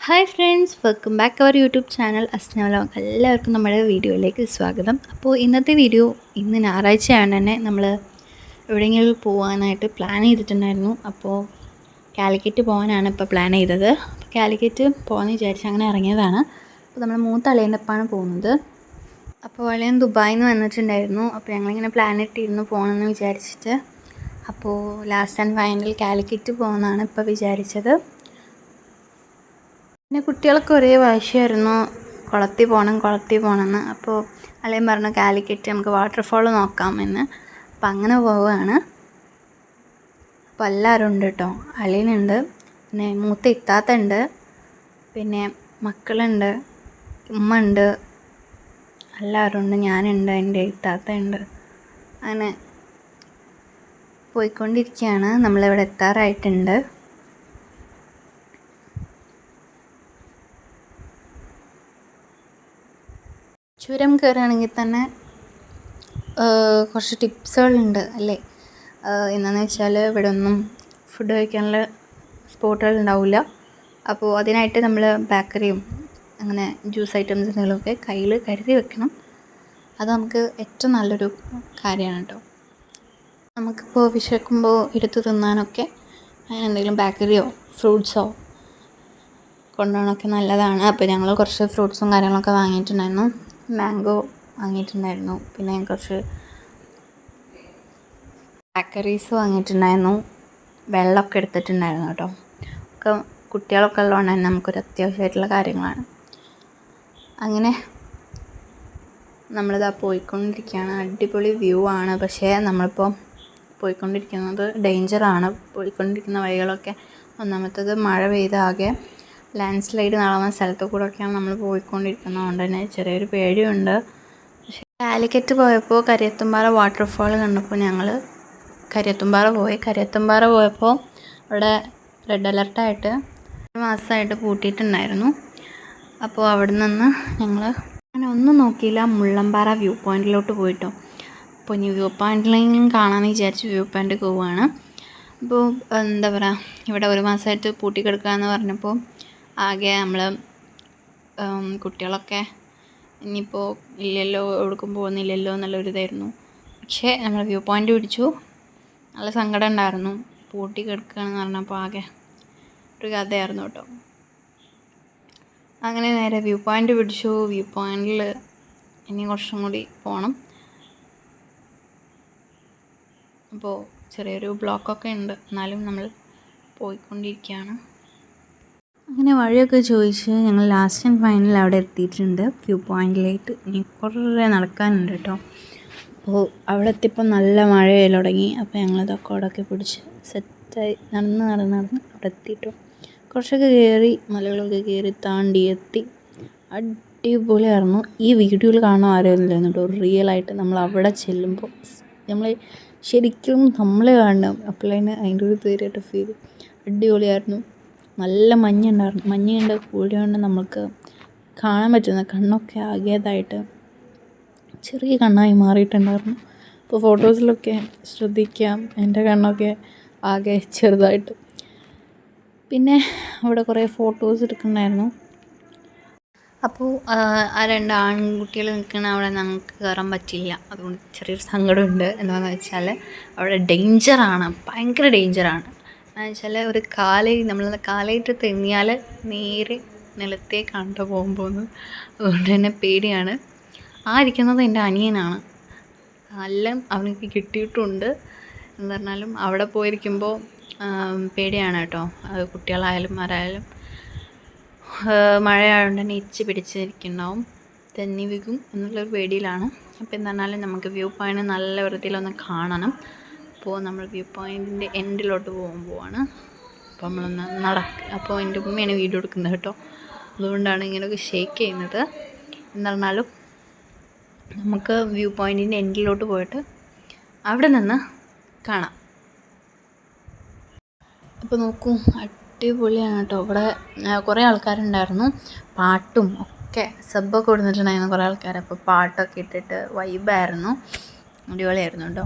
Hi friends, welcome back our YouTube channel Asna vlog. എല്ലാവർക്കും നമ്മുടെ വീഡിയോയിലേക്ക് സ്വാഗതം. അപ്പോൾ ഇന്നത്തെ വീഡിയോ ഇന്ന് ഞായറാഴ്ചയാണ് തന്നെ നമ്മൾ എവിടെയെങ്കിലും പോകാനായിട്ട് പ്ലാൻ ചെയ്തിട്ടുണ്ടായിരുന്നു. അപ്പോൾ കാലിക്കറ്റ് പോകാനാണ് ഇപ്പോൾ പ്ലാൻ ചെയ്തത്. അപ്പോൾ കാലിക്കറ്റ് പോകാമെന്ന് വിചാരിച്ച് അങ്ങനെ ഇറങ്ങിയതാണ്. അപ്പോൾ നമ്മൾ മൂത്ത അളിയൻ്റെപ്പാണ് പോകുന്നത്. അപ്പോൾ അളിയൻ ദുബായിൽ നിന്ന് വന്നിട്ടുണ്ടായിരുന്നു. അപ്പോൾ ഞങ്ങളിങ്ങനെ പ്ലാൻ ഇട്ടിരുന്നു പോകണമെന്ന് വിചാരിച്ചിട്ട്. അപ്പോൾ ലാസ്റ്റ് ആൻഡ് ഫൈനൽ കാലിക്കറ്റ് പോകുമെന്നാണ് ഇപ്പോൾ വിചാരിച്ചത്. പിന്നെ കുട്ടികളൊക്കെ ഒരേ വാശിയായിരുന്നു, കുളത്തിൽ പോകണമെന്ന്. അപ്പോൾ അളിയൻ പറഞ്ഞു കാലിക്കറ്റ് നമുക്ക് വാട്ടർഫോൾ നോക്കാം എന്ന്. അപ്പം അങ്ങനെ പോവുകയാണ്. അപ്പോൾ എല്ലാവരും ഉണ്ട് കേട്ടോ. അളിയനുണ്ട്, പിന്നെ മൂത്ത ഇത്താത്ത ഉണ്ട്, പിന്നെ മക്കളുണ്ട്, ഉമ്മ ഉണ്ട്, എല്ലാവരും ഉണ്ട്, ഞാനുണ്ട്, എൻ്റെ ഇത്താത്ത ഉണ്ട്. അങ്ങനെ പോയിക്കൊണ്ടിരിക്കുകയാണ്. നമ്മളിവിടെ എത്താറായിട്ടുണ്ട്. ചുരം കയറുകയാണെങ്കിൽ തന്നെ കുറച്ച് ടിപ്സുകളുണ്ട് അല്ലേ. എന്താണെന്ന് വെച്ചാൽ ഇവിടെ ഒന്നും ഫുഡ് കഴിക്കാനുള്ള സ്പോട്ടുകൾ ഉണ്ടാവില്ല. അപ്പോൾ അതിനായിട്ട് നമ്മൾ ബേക്കറിയും അങ്ങനെ ജ്യൂസ് ഐറ്റംസ് എന്തെങ്കിലുമൊക്കെ കയ്യിൽ കരുതി വെക്കണം. അത് നമുക്ക് ഏറ്റവും നല്ലൊരു കാര്യമാണ് കേട്ടോ. നമുക്കിപ്പോൾ വിശക്കുമ്പോൾ എടുത്ത് തിന്നാനൊക്കെ അങ്ങനെ എന്തെങ്കിലും ബേക്കറിയോ ഫ്രൂട്ട്സോ കൊണ്ടുപോകണമൊക്കെ നല്ലതാണ്. അപ്പോൾ ഞങ്ങൾ കുറച്ച് ഫ്രൂട്ട്സും കാര്യങ്ങളൊക്കെ വാങ്ങിയിട്ടുണ്ടായിരുന്നു. മാംഗോ വാങ്ങിയിട്ടുണ്ടായിരുന്നു, പിന്നെ കുറച്ച് ബേക്കറീസ് വാങ്ങിയിട്ടുണ്ടായിരുന്നു, വെള്ളമൊക്കെ എടുത്തിട്ടുണ്ടായിരുന്നു കേട്ടോ. ഒക്കെ കുട്ടികളൊക്കെ ഉള്ളതുകൊണ്ട് തന്നെ നമുക്കൊരു അത്യാവശ്യമായിട്ടുള്ള കാര്യങ്ങളാണ്. അങ്ങനെ നമ്മളിതാ പോയിക്കൊണ്ടിരിക്കുകയാണ്. അടിപൊളി വ്യൂ ആണ്. പക്ഷേ നമ്മളിപ്പോൾ പോയിക്കൊണ്ടിരിക്കുന്നത് ഡേഞ്ചറാണ്. പോയിക്കൊണ്ടിരിക്കുന്ന വഴികളൊക്കെ ഒന്നാമത്തത് മഴ പെയ്ത് ആകെ ലാൻഡ് സ്ലൈഡ് നടന്ന സ്ഥലത്ത് കൂടെയൊക്കെയാണ് നമ്മൾ പോയിക്കൊണ്ടിരിക്കുന്നത്. കൊണ്ട് തന്നെ ചെറിയൊരു പേടിയുണ്ട്. പക്ഷേ കാലിക്കറ്റ് പോയപ്പോൾ കരിയത്തുംപാറ വാട്ടർഫാൾ കണ്ടപ്പോൾ ഞങ്ങൾ കരിയത്തുംപാറ പോയപ്പോൾ അവിടെ റെഡ് അലർട്ടായിട്ട് 1 മാസമായിട്ട് പൂട്ടിയിട്ടുണ്ടായിരുന്നു. അപ്പോൾ അവിടെ നിന്ന് ഞങ്ങൾ അങ്ങനെ ഒന്നും നോക്കിയില്ല, മുള്ളമ്പാറ വ്യൂ പോയിൻറ്റിലോട്ട് പോയിട്ടോ. അപ്പോൾ ഇനി വ്യൂ പോയിൻറ്റിലെങ്കിലും കാണാമെന്ന് വിചാരിച്ച് വ്യൂ പോയിൻറ്റ് പോവുകയാണ്. അപ്പോൾ എന്താ പറയുക, ഇവിടെ 1 മാസമായിട്ട് പൂട്ടിക്കിടക്കുക എന്ന് പറഞ്ഞപ്പോൾ ആകെ നമ്മൾ കുട്ടികളൊക്കെ ഇനിയിപ്പോൾ ഇല്ലല്ലോ, എവിടേക്കും പോകുന്നില്ലല്ലോ എന്നുള്ളൊരിതായിരുന്നു. പക്ഷേ നമ്മൾ വ്യൂ പോയിൻ്റ് പിടിച്ചു. നല്ല സങ്കടം ഉണ്ടായിരുന്നു, പൂട്ടി കിടക്കുകയാണെന്ന് പറഞ്ഞപ്പോൾ ആകെ ഒരു കഥയായിരുന്നു കേട്ടോ. അങ്ങനെ നേരെ വ്യൂ പോയിൻ്റ് പിടിച്ചു. വ്യൂ പോയിൻറ്റിൽ ഇനി കുറച്ചും കൂടി പോകണം. അപ്പോൾ ചെറിയൊരു ബ്ലോക്കൊക്കെ ഉണ്ട്, എന്നാലും നമ്മൾ പോയിക്കൊണ്ടിരിക്കുകയാണ്. അങ്ങനെ വഴിയൊക്കെ ചോദിച്ച് ഞങ്ങൾ ലാസ്റ്റ് ആൻഡ് ഫൈനൽ അവിടെ എത്തിയിട്ടുണ്ട്, വ്യൂ പോയിൻറ്റിലേക്ക്. ഇനി കുറേ നടക്കാനുണ്ട് കേട്ടോ. അപ്പോൾ അവിടെ എത്തിയപ്പോൾ നല്ല മഴ പെയ്യാൻ തുടങ്ങി. അപ്പോൾ ഞങ്ങളിതൊക്കെ അവിടെയൊക്കെ പിടിച്ച് സെറ്റായി നടന്ന് അവിടെ എത്തിയിട്ടു. കുറച്ചൊക്കെ കയറി, മലകളൊക്കെ കയറി താണ്ടി എത്തി. അടിപൊളിയായിരുന്നു. ഈ വീഡിയോയിൽ കാണാൻ ആരുമില്ല കേട്ടോ. റിയലായിട്ട് നമ്മൾ അവിടെ ചെല്ലുമ്പോൾ നമ്മൾ ശരിക്കും നമ്മൾ കാണണം. അപ്പോഴതിന് അതിൻ്റെ ഒരു തീരായിട്ട് ഫീൽ അടിപൊളിയായിരുന്നു. നല്ല മഞ്ഞുണ്ടായിരുന്നു. മഞ്ഞ് കണ്ട് കൂടിയോണ്ട് നമുക്ക് കാണാൻ പറ്റുന്ന കണ്ണൊക്കെ ആകേതായിട്ട് ചെറിയ കണ്ണായി മാറിയിട്ടുണ്ടായിരുന്നു. അപ്പോൾ ഫോട്ടോസിലൊക്കെ ശ്രദ്ധിക്കാം, എൻ്റെ കണ്ണൊക്കെ ആകെ ചെറുതായിട്ട്. പിന്നെ അവിടെ കുറേ ഫോട്ടോസ് എടുക്കുന്നുണ്ടായിരുന്നു. അപ്പോൾ ആ 2 ആൺകുട്ടികൾ നിൽക്കുന്ന അവിടെ ഞങ്ങൾക്ക് കയറാൻ പറ്റില്ല. അതുകൊണ്ട് ചെറിയൊരു സങ്കടമുണ്ട്. എന്താണെന്ന് വെച്ചാൽ അവിടെ ഡേഞ്ചറാണ്, ഭയങ്കര ഡേഞ്ചറാണ്. എന്ന് വെച്ചാൽ ഒരു നമ്മൾ കാലായിട്ട് തെന്നിയാൽ നേരെ നിലത്തേക്കാണ് പോകുമ്പോൾ. അതുകൊണ്ട് തന്നെ പേടിയാണ്. ഇരിക്കുന്നത് എൻ്റെ അനിയനാണ്. എല്ലാം അവനക്ക് കിട്ടിയിട്ടുണ്ട്. എന്ന് പറഞ്ഞാലും അവിടെ പോയിരിക്കുമ്പോൾ പേടിയാണ് കേട്ടോ. കുട്ടികളായാലും ആരായാലും മഴയായതുകൊണ്ട് തന്നെ പിടിച്ചിരിക്കുന്നുണ്ടാവും, തെന്നി വീകും എന്നുള്ളൊരു പേടിയിലാണ്. അപ്പോൾ എന്ന് പറഞ്ഞാലും നമുക്ക് വ്യൂ പോയിൻറ്റ് നല്ല വൃത്തിയിലൊന്ന് കാണണം. അപ്പോൾ നമ്മൾ വ്യൂ പോയിൻറ്റിൻ്റെ എൻഡിലോട്ട് പോവാണ്. അപ്പോൾ നമ്മളൊന്ന് അപ്പോൾ എൻ്റെ ഉമ്മയാണ് വീഡിയോ എടുക്കുന്നത് കേട്ടോ. അതുകൊണ്ടാണ് ഇങ്ങനെയൊക്കെ ഷേക്ക് ചെയ്യുന്നത്. എന്ന് പറഞ്ഞാലും നമുക്ക് വ്യൂ പോയിൻറ്റിൻ്റെ എൻഡിലോട്ട് പോയിട്ട് അവിടെ നിന്ന് കാണാം. അപ്പോൾ നോക്കൂ, അടിപൊളിയാണ് കേട്ടോ. ഇവിടെ കുറേ ആൾക്കാരുണ്ടായിരുന്നു, പാട്ടും ഒക്കെ സബ്ബൊക്കെ കൊടുത്തിട്ടുണ്ടായിരുന്നു കുറേ ആൾക്കാർ. അപ്പോൾ പാട്ടൊക്കെ ഇട്ടിട്ട് വൈബായിരുന്നു, അടിപൊളിയായിരുന്നു കേട്ടോ.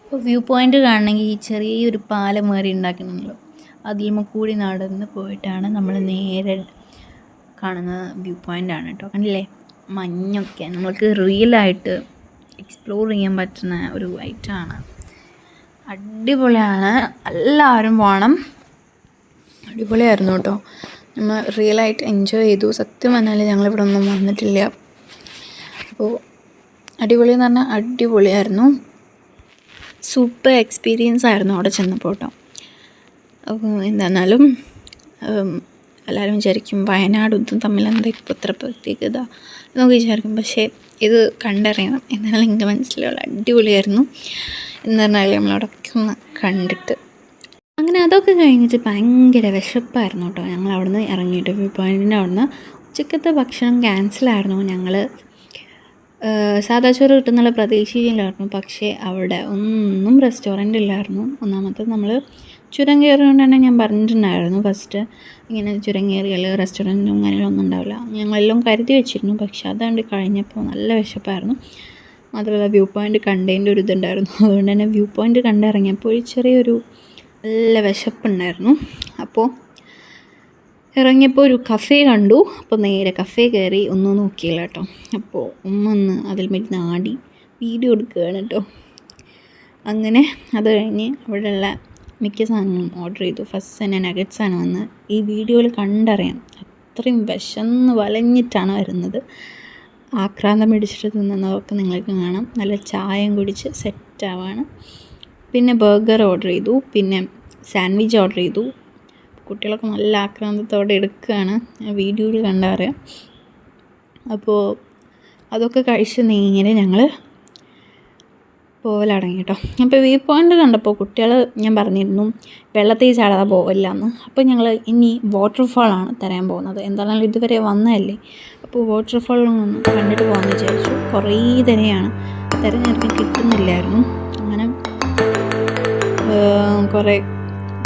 അപ്പോൾ വ്യൂ പോയിൻ്റ് കാണണമെങ്കിൽ ഈ ചെറിയൊരു പാലം മാറി ഉണ്ടാക്കുന്നുണ്ടല്ലോ, അതിൽ കൂടി നടന്ന് പോയിട്ടാണ് നമ്മൾ നേരെ കാണുന്ന വ്യൂ പോയിൻ്റാണ് കേട്ടോ. കണ്ടില്ലേ, മഞ്ഞൊക്കെ നമ്മൾക്ക് റിയലായിട്ട് എക്സ്പ്ലോർ ചെയ്യാൻ പറ്റുന്ന ഒരു ഐറ്റമാണ്. അടിപൊളിയാണ്, എല്ലാവരും പോകണം. അടിപൊളിയായിരുന്നു കേട്ടോ. നമ്മൾ റിയലായിട്ട് എൻജോയ് ചെയ്തു. സത്യം പറഞ്ഞാൽ ഞങ്ങളിവിടെ ഒന്നും വന്നിട്ടില്ല. അപ്പോൾ അടിപൊളി എന്ന് പറഞ്ഞാൽ അടിപൊളിയായിരുന്നു. സൂപ്പർ എക്സ്പീരിയൻസ് ആയിരുന്നു അവിടെ ചെന്നപ്പോൾ കേട്ടോ. അപ്പോൾ എന്താണെന്നാലും എല്ലാവരും വിചാരിക്കും വയനാടും ഇതും തമ്മിൽ എന്താ ഇപ്പോൾ ഇത്ര പ്രത്യേകത എന്നൊക്കെ വിചാരിക്കും. പക്ഷേ ഇത് കണ്ടറിയണം, എന്നാലും എനിക്ക് മനസ്സിലുള്ള അടിപൊളിയായിരുന്നു. എന്ന് പറഞ്ഞാൽ നമ്മളവിടെയൊക്കെ ഒന്ന് കണ്ടിട്ട് അങ്ങനെ അതൊക്കെ കഴിഞ്ഞിട്ട് ഭയങ്കര വിശപ്പായിരുന്നു കേട്ടോ. ഞങ്ങൾ അവിടെ നിന്ന് ഇറങ്ങിയിട്ട് വ്യൂ പോയിൻറ്റിൻ്റെ അവിടെ നിന്ന് ഉച്ചക്കത്തെ ഭക്ഷണം ക്യാൻസലായിരുന്നു. ഞങ്ങൾ സാദാ ചോറ് കിട്ടുന്നുള്ള പ്രതീക്ഷയിലായിരുന്നു. പക്ഷേ അവിടെ ഒന്നും റെസ്റ്റോറൻ്റ് ഇല്ലായിരുന്നു. ഒന്നാമത്തെ നമ്മൾ ചുരം കയറിയോണ്ട് തന്നെ ഞാൻ പറഞ്ഞിട്ടുണ്ടായിരുന്നു ഫസ്റ്റ്, ഇങ്ങനെ ചുരം കയറിയാൽ റെസ്റ്റോറൻറ്റും അങ്ങനെയൊന്നും ഉണ്ടാവില്ല. ഞങ്ങളെല്ലാം കരുതി വെച്ചിരുന്നു. പക്ഷേ അതാണ്ട് കഴിഞ്ഞപ്പോൾ നല്ല വിശപ്പായിരുന്നു. മാത്രമല്ല വ്യൂ പോയിൻ്റ് കണ്ടതിൻ്റെ ഒരു ഇതുണ്ടായിരുന്നു. അതുകൊണ്ട് തന്നെ വ്യൂ പോയിൻ്റ് കണ്ടിറങ്ങിയപ്പോൾ ഒരു ചെറിയൊരു നല്ല വിശപ്പുണ്ടായിരുന്നു. അപ്പോൾ ഇറങ്ങിയപ്പോൾ ഒരു കഫേ കണ്ടു. അപ്പോൾ നേരെ കഫേ കയറി ഒന്നും നോക്കിയില്ല കേട്ടോ. അപ്പോൾ ഒന്ന് അതിൽ മരുന്ന് ആടി വീഡിയോ എടുക്കുകയാണ് കേട്ടോ. അങ്ങനെ അത് കഴിഞ്ഞ് അവിടെയുള്ള മിക്ക സാധനങ്ങളും ഓർഡർ ചെയ്തു. ഫസ്റ്റ് തന്നെ നഗറ്റ്സാണ് വന്ന് ഈ വീഡിയോയിൽ കണ്ടറിയാം. അത്രയും വിശന്ന് വലഞ്ഞിട്ടാണ് വരുന്നത്. ആക്രാന്തം പിടിച്ചിട്ട് തിന്നുന്നതൊക്കെ നിങ്ങൾക്ക് കാണാം. നല്ല ചായയും കുടിച്ച് സെറ്റാവാണ്. പിന്നെ ബർഗർ ഓർഡർ ചെയ്തു, പിന്നെ സാൻഡ്വിച്ച് ഓർഡർ ചെയ്തു. കുട്ടികളൊക്കെ നല്ല ആക്രാന്തത്തോടെ എടുക്കുകയാണ്, വീഡിയോയിൽ കണ്ടറിയാം. അപ്പോൾ അതൊക്കെ കഴിച്ച് നേരെ ഞങ്ങൾ പോകലടങ്ങി കേട്ടോ. അപ്പോൾ വ്യൂ പോയിൻ്റ് കണ്ടപ്പോൾ കുട്ടികൾ, ഞാൻ പറഞ്ഞിരുന്നു വെള്ളത്തിൽ ചാടാതെ പോവില്ല എന്ന്. അപ്പോൾ ഞങ്ങൾ ഇനി വാട്ടർഫാളാണ് തരാൻ പോകുന്നത്. എന്താണെങ്കിലും ഇതുവരെ വന്നതല്ലേ, അപ്പോൾ വാട്ടർഫാളൊന്നും കണ്ടിട്ട് പോകാമെന്ന് വിചാരിച്ചു. കുറേ തന്നെയാണ് തിരഞ്ഞെടുക്കാൻ കിട്ടുന്നില്ലായിരുന്നു. അങ്ങനെ കുറേ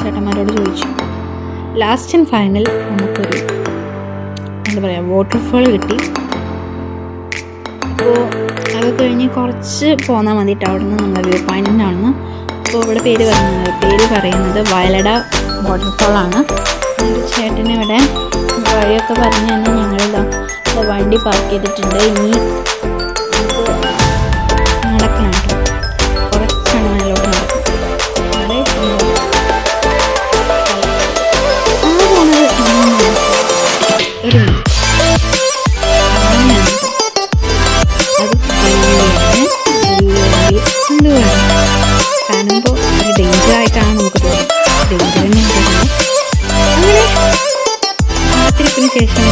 ചേട്ടന്മാരോട് ചോദിച്ചു. ലാസ്റ്റ് ആൻഡ് ഫൈനൽ നമുക്കൊരു എന്താ പറയുക വാട്ടർഫാൾ കിട്ടി. അപ്പോൾ അതൊക്കെ കഴിഞ്ഞ് കുറച്ച് പോന്നാൽ മതിയിട്ട് അവിടെ നിന്ന് നമ്മുടെ വ്യൂ പോയിൻറ്റിൻ്റെ അവിടെ നിന്ന്. അപ്പോൾ ഇവിടെ പേര് പറയുന്നത് വയലട വാട്ടർഫാളാണ്. ഒരു ചേട്ടനെ ഇവിടെ വഴിയൊക്കെ പറഞ്ഞ് തന്നെ ഞങ്ങളിതാ വണ്ടി പാർക്ക് ചെയ്തിട്ടുണ്ട്. ഇനി നടക്കണം കേട്ടോ, കുറച്ചാണ് മേലോട്ട് നടക്കും. ഒരു കാണുമ്പോൾ ഒരു ഡേഞ്ചറായിട്ടാണ് നമുക്ക് തോന്നുന്നത്. ഡേഞ്ചർ തന്നെയാണ്. അങ്ങനെ കാത്തിരിപ്പിന് ശേഷം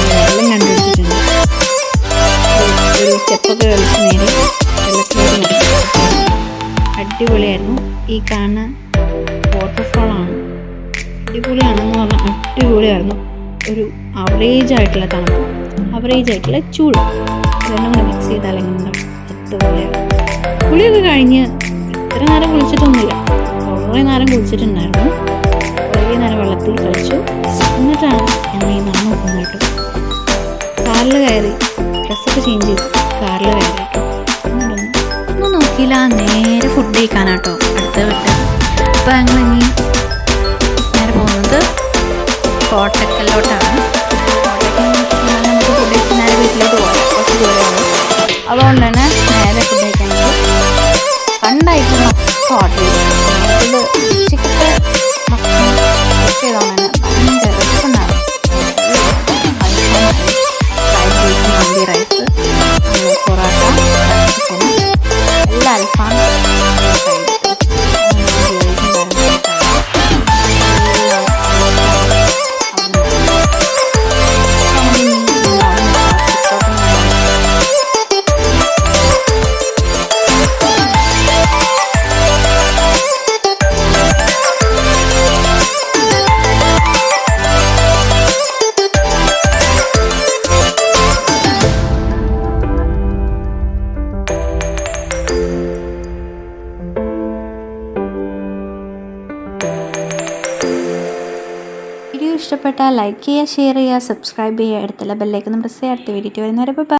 വെള്ളം കണ്ടുപിടിച്ചിട്ടുണ്ട്. ഒരു സ്റ്റെപ്പൊക്കെ കളിച്ച് നേരെ വെള്ളത്തിലോട്ട് നടക്കും. അടിപൊളിയായിരുന്നു. ഈ കാണുന്ന വാട്ടർഫാളാണ്. അടിപൊളിയാണെന്ന് പറഞ്ഞാൽ അടിപൊളിയായിരുന്നു. ഒരു ആവറേജ് ആയിട്ടുള്ള തണുപ്പ്, ആവറേജ് ആയിട്ടുള്ള ചൂട്, രണ്ടും കൂടെ മിക്സ് ചെയ്താൽ എങ്ങനെ ഉണ്ടാവും. അതുപോലെയാണ്. കുളിയൊക്കെ കഴിഞ്ഞ് ഇത്ര നേരം കുളിച്ചിട്ടൊന്നുമില്ല, കുറേ നേരം കുളിച്ചിട്ടുണ്ടായിരുന്നു. കുറേ നേരം വെള്ളത്തിൽ കളിച്ചു. എന്നിട്ടാണ് ഞങ്ങൾ ഈ നടന്നു നോക്കുന്നത് കേട്ടോ. കാറിൽ കയറി ഡ്രസ്സൊക്കെ ചേഞ്ച് ചെയ്തു കാറിൽ കയറി കേട്ടോ. ഒന്നും നോക്കിയില്ല, നേരെ ഫുഡ് കഴിക്കാനാട്ടോ അടുത്ത വിട്ട്. അപ്പോൾ ഞങ്ങൾ ഇനി നേരെ പോകുന്നത് കോട്ടക്കലിലോട്ടാണ്. നമുക്ക് ഫുഡ് കഴിച്ച് നേരെ വീട്ടിലോട്ട് പോകാം, കുറച്ച് ദൂരമാണ്. അതുകൊണ്ട് തന്നെ നേരെ ഫുഡ് കഴിക്കാനായിട്ട് കണ്ടായിട്ടൊക്കെ ഓർഡർ ചെയ്തു. ഉച്ചക്കത്തെ ഭക്ഷണം കുക്ക് ചെയ്തോണ്ട് തന്നെ ഭയങ്കര രസമുണ്ടായിരുന്നു. ഫ്രൈഡ് റൈസ്, മന്തി റൈസ്, പൊറോട്ട, ചിക്കൻ, എല്ലാ അൽഫാം ഫ്രൈഡ് വീഡിയോ ഇഷ്ടപ്പെട്ടാൽ ലൈക്ക് ചെയ്യുക, ഷെയർ ചെയ്യുക, സബ്സ്ക്രൈബ് ചെയ്യുക, അടുത്തുള്ള ബെല്ലൈക്കൺ പ്രസ് ചെയ്യുക. അടുത്ത വീഡിയോ വരുന്നവരെ ബൈ.